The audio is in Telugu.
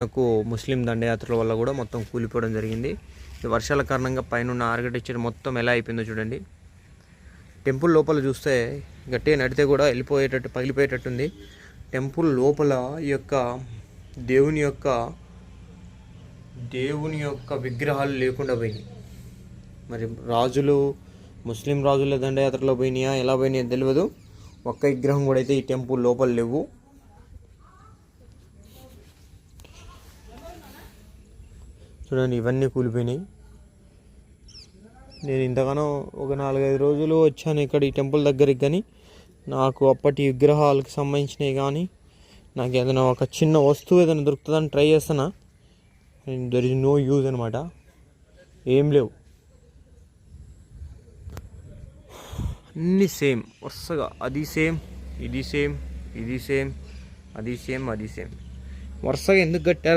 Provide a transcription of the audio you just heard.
నాకు ముస్లిం దండయాత్రల వల్ల కూడా మొత్తం కూలిపోవడం జరిగింది. ఈ వర్షాల కారణంగా పైన ఆర్కిటెక్చర్ మొత్తం ఎలా అయిపోయిందో చూడండి. టెంపుల్ లోపల చూస్తే గట్టిగా నడితే కూడా వెళ్ళిపోయేటట్టు పగిలిపోయేటట్టుంది. టెంపుల్ లోపల ఈ యొక్క దేవుని యొక్క విగ్రహాలు లేకుండా పోయినాయి. మరి రాజులు ముస్లిం రాజుల దండయాత్రలో పోయినాయా ఎలా పోయినాయో తెలియదు. ఒక్క విగ్రహం కూడా అయితే ఈ టెంపుల్ లోపల లేవు. చూడండి, ఇవన్నీ కూలిపోయినాయి. నేను ఇంతగానో ఒక 4-5 రోజులు వచ్చాను ఇక్కడ ఈ టెంపుల్ దగ్గరికి, కానీ నాకు అప్పటి విగ్రహాలకు సంబంధించినవి కానీ నాకు ఏదైనా ఒక చిన్న వస్తువు ఏదైనా దొరుకుతుందని ట్రై చేస్తున్నా. దెర్ ఇస్ నో యూజ్ అనమాట. ఏం లేవు, అన్నీ సేమ్ వరుసగా. అది సేమ్, ఇది సేమ్, ఇది సేమ్, అది సేమ్, అది సేమ్ వరుసగా ఎందుకు కట్టారు?